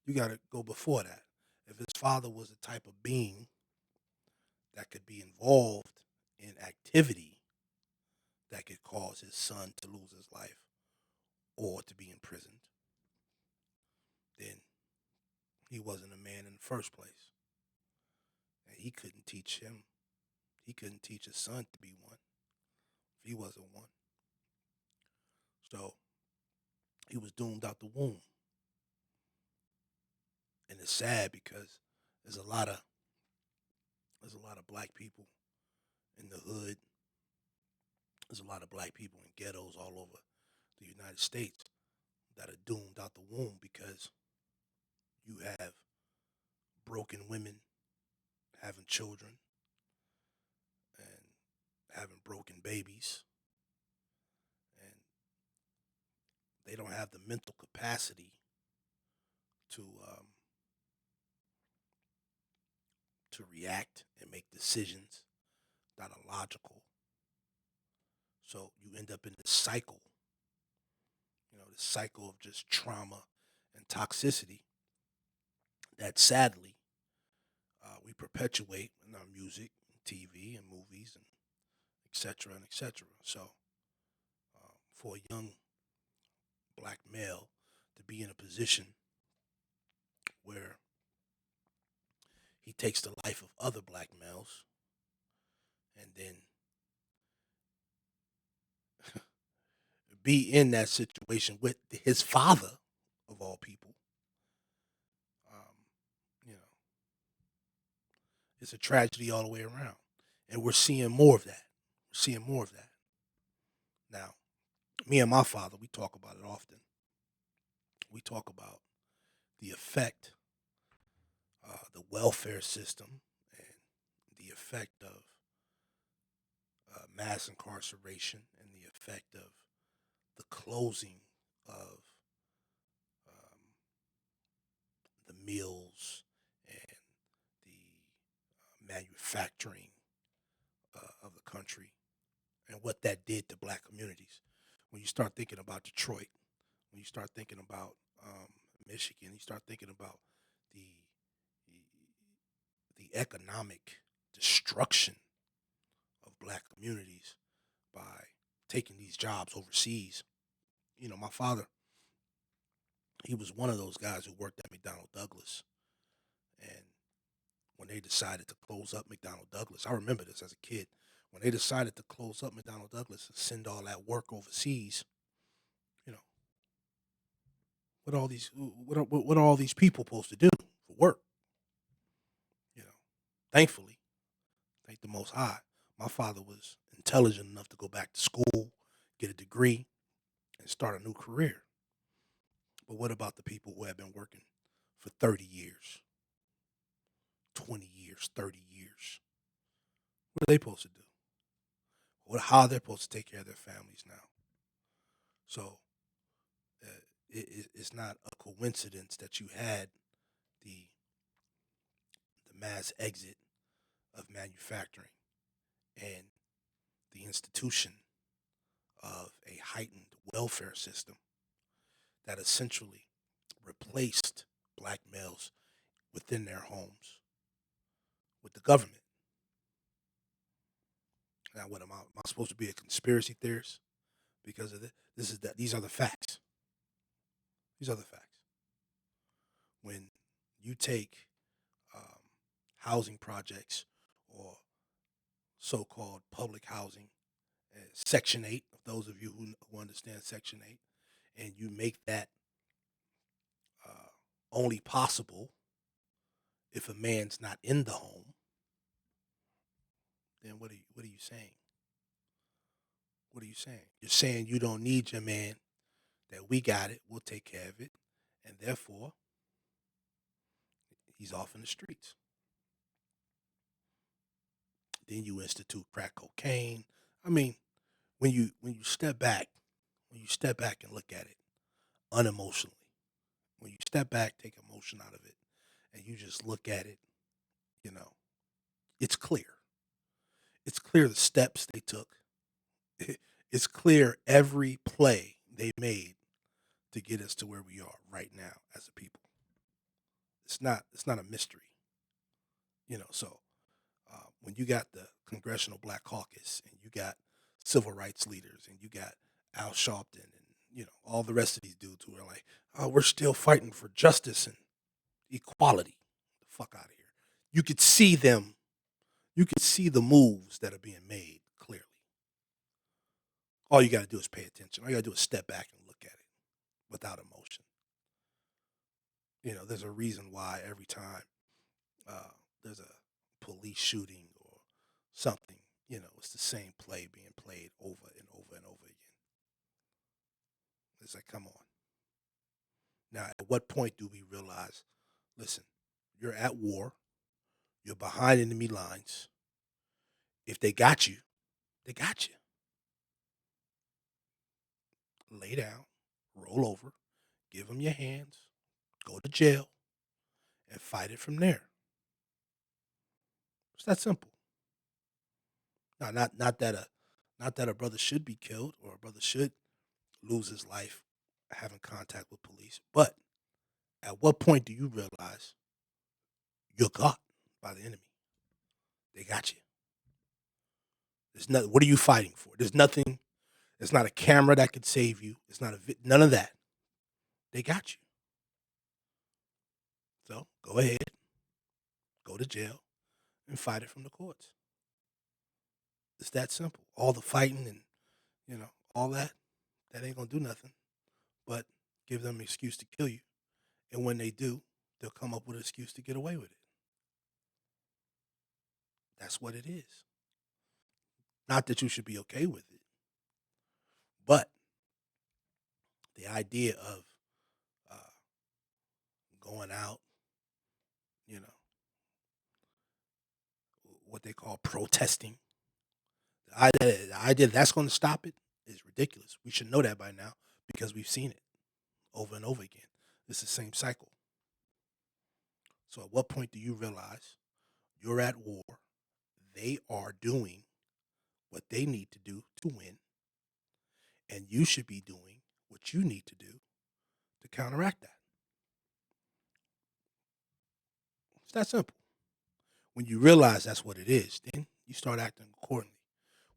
you got to go before that. If his father was the type of being that could be involved in activity that could cause his son to lose his life or to be imprisoned, then he wasn't a man in the first place. And he couldn't teach him. He couldn't teach his son to be one if he wasn't one. So he was doomed out the womb. And it's sad because there's a lot of there's a lot of black people in the hood. There's a lot of black people in ghettos all over the United States that are doomed out the womb because you have broken women having children and having broken babies, and they don't have the mental capacity to um, to react and make decisions that are logical. So you end up in this cycle, this cycle of just trauma and toxicity that sadly we perpetuate in our music, TV, and movies, and etc. and etc. So for a young black male to be in a position where he takes the life of other black males and then be in that situation with his father, of all people, um, you know, it's a tragedy all the way around. And we're seeing more of that. We're seeing more of that. Now, me and my father, we talk about it often. We talk about the effect, the welfare system, and the effect of mass incarceration, and the effect of the closing of um, the mills and the manufacturing of the country, and what that did to black communities. When you start thinking about Detroit, when you start thinking about Michigan, you start thinking about the, the economic destruction of black communities by taking these jobs overseas. My father, he was one of those guys who worked at McDonnell Douglas, and when they decided to close up McDonnell Douglas, I remember this as a kid. When they decided to close up McDonnell Douglas and send all that work overseas, you know, what are all these people supposed to do for work? You know, thankfully, thank the Most High, my father was intelligent enough to go back to school, get a degree, and start a new career. But what about the people who have been working for 30 years, 20 years, 30 years? What are they supposed to do? How are they supposed to take care of their families now? So it's not a coincidence that you had the mass exit of manufacturing and the institution of a heightened welfare system that essentially replaced black males within their homes with the government. Now, what am I supposed to be a conspiracy theorist because of this? These are the facts. These are the facts. When you take um, housing projects or so-called public housing, Section 8, those of you who understand Section 8, and you make that uh, only possible if a man's not in the home, then what are you saying? What are you saying? You're saying you don't need your man, that we got it, we'll take care of it, and therefore he's off in the streets. Then you institute crack cocaine. I mean, when you step back, and look at it unemotionally, when you step back, take emotion out of it, and you just look at it, you know, it's clear. It's clear the steps they took. It's clear every play they made to get us to where we are right now as a people. It's not a mystery, So when you got the Congressional Black Caucus and you got civil rights leaders and you got Al Sharpton and all the rest of these dudes who are like, oh, we're still fighting for justice and equality. The fuck out of here. You could see them. You could see the moves that are being made clearly. All you got to do is pay attention. All you got to do is step back and look at it without emotion. There's a reason why every time there's a police shooting or something, it's the same play being played over and over and over again. It's like, come on. Now, at what point do we realize, listen, you're at war, you're behind enemy lines. If they got you, they got you. Lay down, roll over, give them your hands, go to jail, and fight it from there. It's that simple. Now, not that a brother should be killed or a brother should lose his life having contact with police, but at what point do you realize you're caught by the enemy? They got you. There's nothing. What are you fighting for? There's nothing. It's not a camera that could save you. It's not none of that. They got you. So go ahead, go to jail, and fight it from the courts. It's that simple. All the fighting and all that. That ain't gonna do nothing but give them an excuse to kill you. And when they do, they'll come up with an excuse to get away with it. That's what it is. Not that you should be okay with it, but the idea of uh, going out, you know, what they call protesting, the idea that's going to stop it is ridiculous. We should know that by now because we've seen it over and over again. It's the same cycle. So at what point do you realize you're at war? They are doing what they need to do to win, and you should be doing what you need to do to counteract that. It's that simple. When you realize that's what it is, then you start acting accordingly.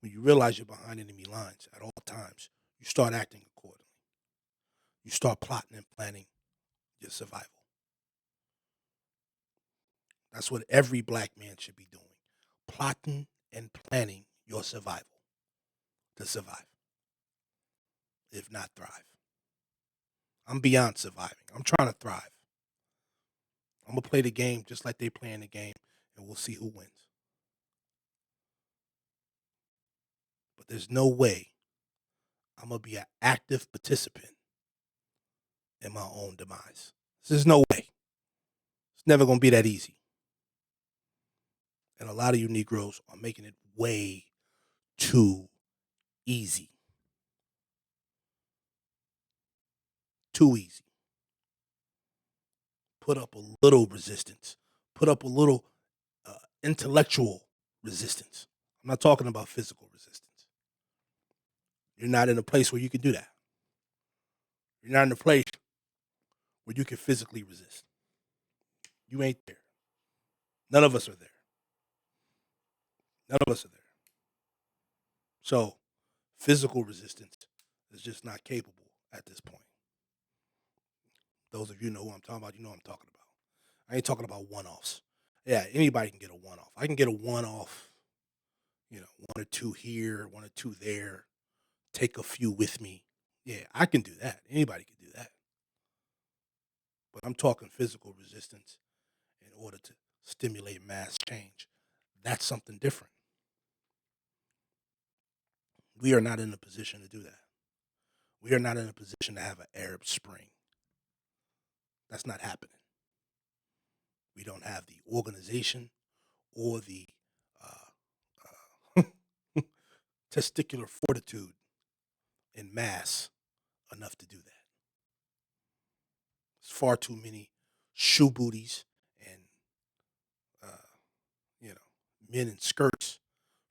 When you realize you're behind enemy lines at all times, you start acting accordingly. You start plotting and planning your survival. That's what every black man should be doing. Plotting and planning your survival to survive, if not thrive. I'm beyond surviving. I'm trying to thrive. I'm going to play the game just like they playing the game, and we'll see who wins. But there's no way I'm going to be an active participant in my own demise. There's no way. It's never going to be that easy. And a lot of you Negroes are making it way too easy. Too easy. Put up a little resistance. Put up a little intellectual resistance. I'm not talking about physical resistance. You're not in a place where you can do that. You're not in a place where you can physically resist. You ain't there. None of us are there. None of us are there. So physical resistance is just not capable at this point. Those of you know who I'm talking about, you know what I'm talking about. I ain't talking about one-offs. Yeah, anybody can get a one-off. I can get a one-off, one or two here, one or two there, take a few with me. Yeah, I can do that. Anybody can do that. But I'm talking physical resistance in order to stimulate mass change. That's something different. We are not in a position to do that. We are not in a position to have an Arab Spring. That's not happening. We don't have the organization or the testicular fortitude in mass enough to do that. There's far too many shoe booties and men in skirts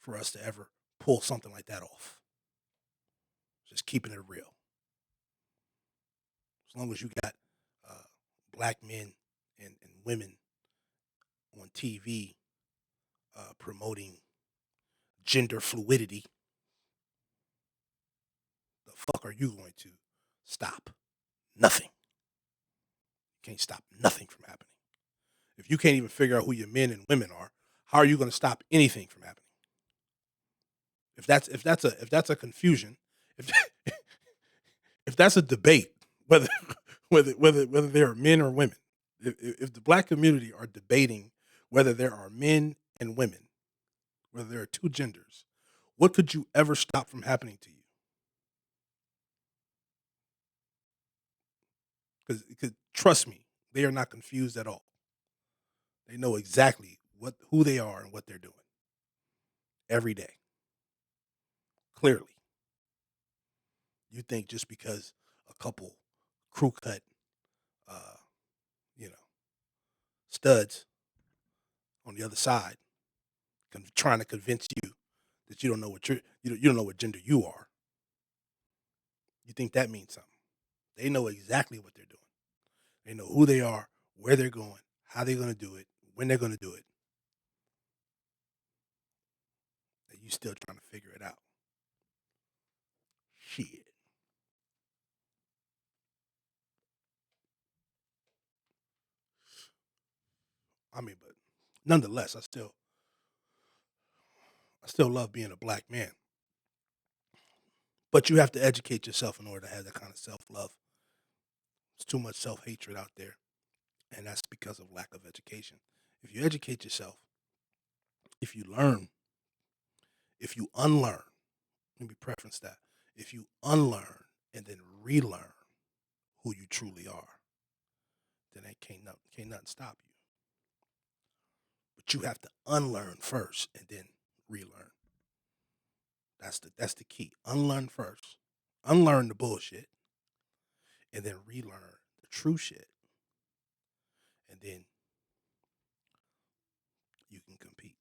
for us to ever pull something like that off. Just keeping it real. As long as you got black men and women on TV promoting gender fluidity, the fuck are you going to stop? Nothing. You can't stop nothing from happening. If you can't even figure out who your men and women are, how are you going to stop anything from happening? If that's a confusion, if if that's a debate, whether whether there are men or women, if the black community are debating whether there are men and women, whether there are two genders, what could you ever stop from happening to you? Because trust me, they are not confused at all. They know exactly who they are and what they're doing every day. Clearly, you think just because a couple crew cut, uh, you know, studs on the other side, trying to convince you that you don't know you don't know what gender you are. You think that means something? They know exactly what they're doing. They know who they are, where they're going, how they're going to do it, when they're going to do it. And you still trying to figure it out. Shit. I mean, but nonetheless, I still love being a black man. But you have to educate yourself in order to have that kind of self-love. There's too much self-hatred out there, and that's because of lack of education. If you educate yourself, if you learn, if you unlearn, let me preference that. If you unlearn and then relearn who you truly are, then can't nothing stop you. But you have to unlearn first and then relearn. That's the key. Unlearn first. Unlearn the bullshit and then relearn the true shit. And then you can compete.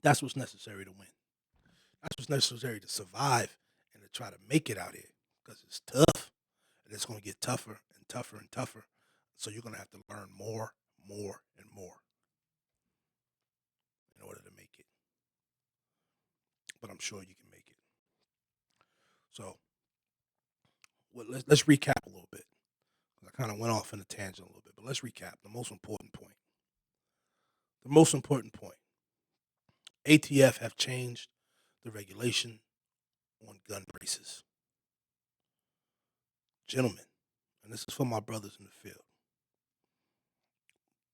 That's what's necessary to win. That's what's necessary to survive and to try to make it out here. Because it's tough. And it's going to get tougher and tougher and tougher. So you're going to have to learn more, and more in order to make it. But I'm sure you can make it. So let's recap a little bit. I kind of went off in a tangent a little bit, but let's recap the most important point. The most important point. ATF have changed the regulation on gun braces. Gentlemen, and this is for my brothers in the field.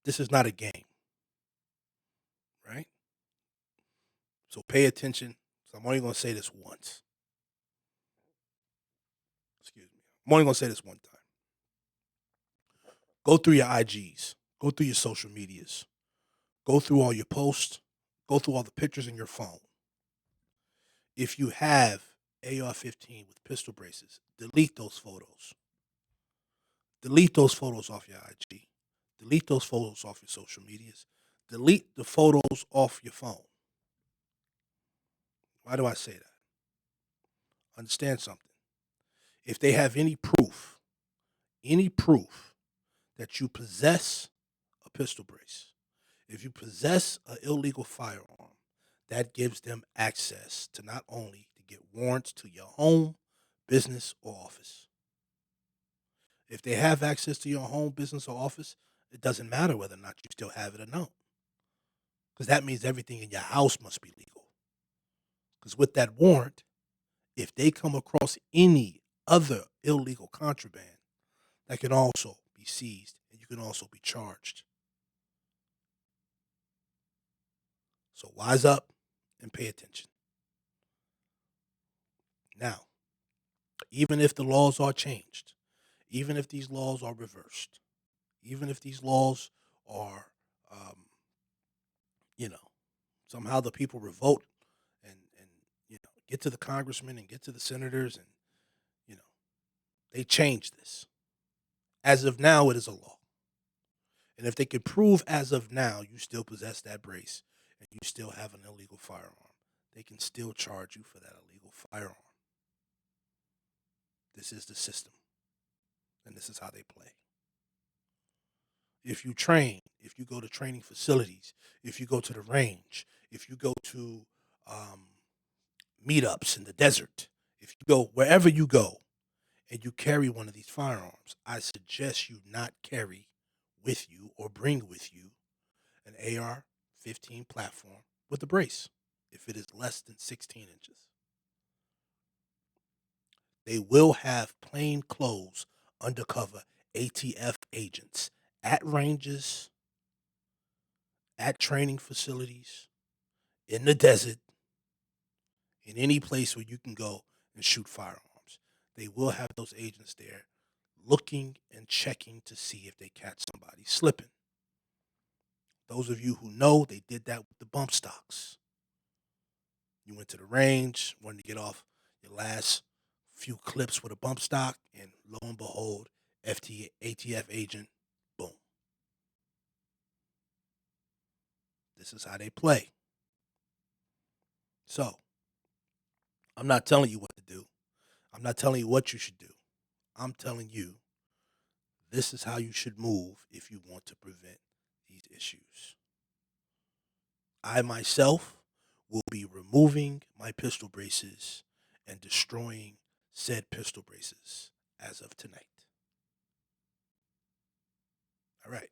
This is not a game, right? So pay attention. So I'm only going to say this once. Excuse me. I'm only going to say this one time. Go through your IGs. Go through your social medias. Go through all your posts. Go through all the pictures in your phone. If you have AR-15 with pistol braces, delete those photos. Delete those photos off your IG. Delete those photos off your social medias. Delete the photos off your phone. Why do I say that? Understand something. If they have any proof that you possess a pistol brace, if you possess an illegal firearm, that gives them access to not only to get warrants to your home, business, or office. If they have access to your home, business, or office, it doesn't matter whether or not you still have it or not. Because that means everything in your house must be legal. Because with that warrant, if they come across any other illegal contraband, that can also be seized and you can also be charged. So wise up and pay attention. Now, even if the laws are changed, even if these laws are reversed, even if these laws are, you know, somehow the people revolt and get to the congressmen and get to the senators and, they change this. As of now, it is a law. And if they could prove as of now you still possess that brace and you still have an illegal firearm, they can still charge you for that illegal firearm. This is the system. And this is how they play. If you train, if you go to training facilities, if you go to the range, if you go to meetups in the desert, if you go wherever you go and you carry one of these firearms, I suggest you not carry with you or bring with you an AR-15 platform with a brace if it is less than 16 inches. They will have plain clothes undercover ATF agents at ranges, at training facilities, in the desert, in any place where you can go and shoot firearms. They will have those agents there looking and checking to see if they catch somebody slipping. Those of you who know, they did that with the bump stocks. You went to the range, wanted to get off your last few clips with a bump stock, and lo and behold, ATF agent, boom. This is how they play. So, I'm not telling you what to do. I'm not telling you what you should do. I'm telling you this is how you should move if you want to prevent these issues. I myself will be removing my pistol braces and destroying said pistol braces as of tonight. All right.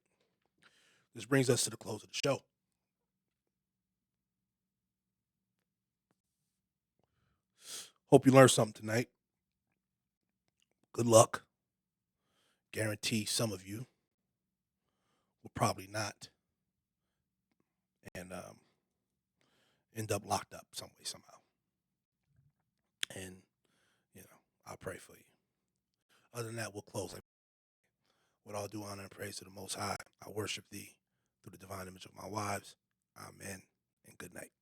This brings us to the close of the show. Hope you learned something tonight. Good luck. Guarantee some of you will probably not and end up locked up some way, somehow. And, I'll pray for you. Other than that, we'll close. With all due honor and praise to the Most High, I worship thee through the divine image of my wives. Amen. And good night.